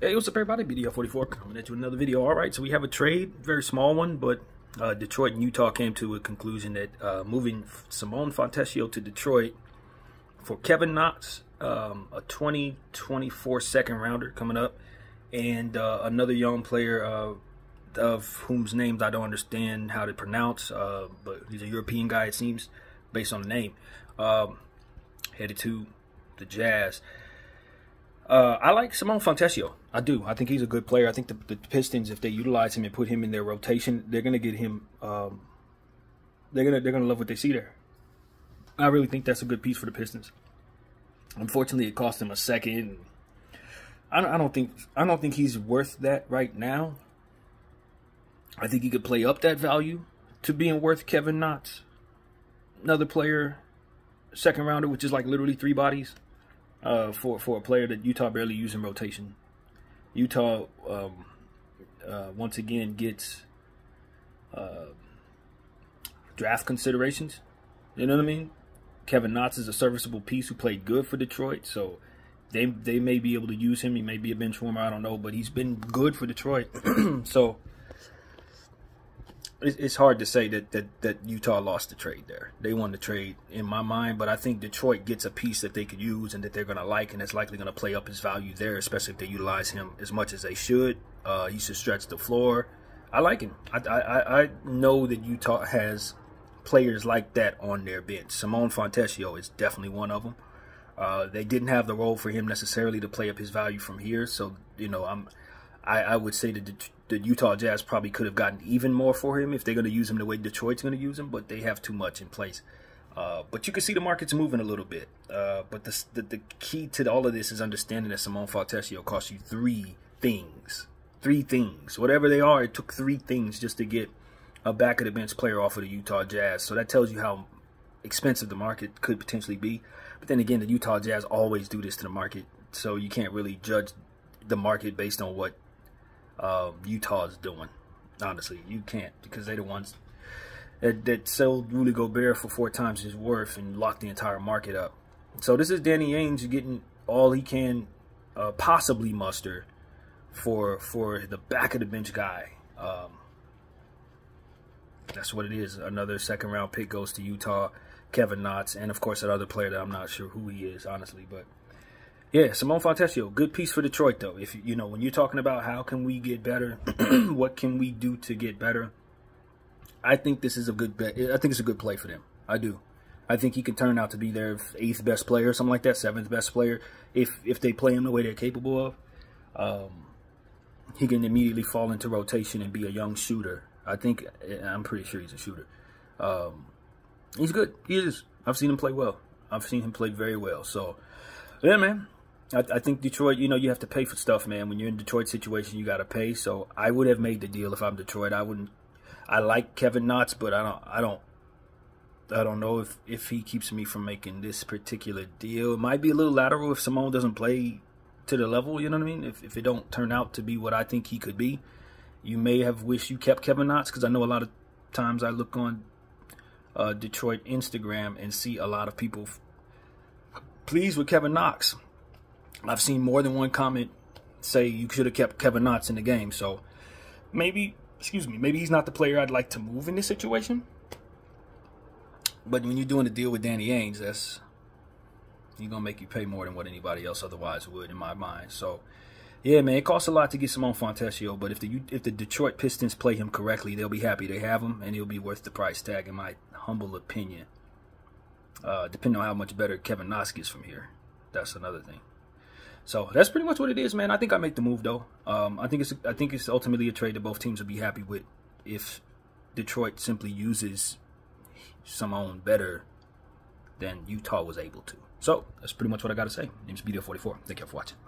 Hey, what's up everybody? BDL44 coming at you with another video. Alright, so we have a trade, very small one, but Detroit and Utah came to a conclusion that moving Simone Fontecchio to Detroit for Kevin Knox, a 2024 second rounder coming up, and another young player of whose names I don't understand how to pronounce, but he's a European guy, it seems, based on the name, headed to the Jazz. I like Simone Fontecchio. I do. I think he's a good player. I think the Pistons, if they utilize him and put him in their rotation, they're gonna get him. They're gonna love what they see there. I really think that's a good piece for the Pistons. Unfortunately, it cost him a second. I don't think he's worth that right now. I think he could play up that value to being worth Kevin Knox, another player, second rounder, which is like literally 3 bodies. For a player that Utah barely uses in rotation. Utah once again gets draft considerations. You know what I mean? Kevin Knox is a serviceable piece who played good for Detroit, so they may be able to use him. He may be a bench warmer, I don't know, but he's been good for Detroit. So it's hard to say that Utah lost the trade there. They won the trade in my mind, but I think Detroit gets a piece that they could use and that they're going to like, and it's likely going to play up his value there, especially if they utilize him as much as they should. He should stretch the floor. I like him. I know that Utah has players like that on their bench. Simone Fontecchio is definitely one of them. They didn't have the role for him necessarily to play up his value from here, so you know I would say that the Utah Jazz probably could have gotten even more for him if they're going to use him the way Detroit's going to use him, but they have too much in place. But you can see the market's moving a little bit. But the key to all of this is understanding that Simone Fontecchio costs you 3 things. 3 things. Whatever they are, it took 3 things just to get a back-of-the-bench player off of the Utah Jazz. So that tells you how expensive the market could potentially be. But then again, the Utah Jazz always do this to the market, so you can't really judge the market based on what Utah is doing. Honestly, you can't, because they're the ones that sold Rudy Gobert for 4 times his worth and locked the entire market up. So this is Danny Ainge getting all he can possibly muster for the back of the bench guy. That's what it is. Another second round pick goes to Utah, Kevin Knox, and of course that other player that I'm not sure who he is, honestly, but yeah, Simone Fontecchio, good piece for Detroit, though. If you know, when you're talking about how can we get better, what can we do to get better, I think this is a good bet. I think it's a good play for them. I do. I think he can turn out to be their 8th best player, something like that, 7th best player, if they play him the way they're capable of. He can immediately fall into rotation and be a young shooter. I'm pretty sure he's a shooter. He's good. He is. I've seen him play well. I've seen him play very well. So, yeah, man. I think Detroit, you know, you have to pay for stuff, man. When you're in Detroit situation, you got to pay. So I would have made the deal if I'm Detroit. I like Kevin Knox, but I don't know if he keeps me from making this particular deal. It might be a little lateral if Simone doesn't play to the level, you know what I mean? If it don't turn out to be what I think he could be, you may have wished you kept Kevin Knox, because I know a lot of times I look on Detroit Instagram and see a lot of people pleased with Kevin Knox. I've seen more than one comment say you should have kept Kevin Knox in the game. So maybe he's not the player I'd like to move in this situation. But when you're doing a deal with Danny Ainge, he's gonna make you pay more than what anybody else otherwise would, in my mind. So yeah, man, it costs a lot to get Simone Fontecchio, but if the Detroit Pistons play him correctly, they'll be happy they have him, and he'll be worth the price tag, in my humble opinion. Depending on how much better Kevin Knox gets from here, that's another thing. So that's pretty much what it is, man. I think I make the move, though. I think it's ultimately a trade that both teams will be happy with if Detroit simply uses Simone better than Utah was able to. So that's pretty much what I got to say. My name's BDL44. Thank you for watching.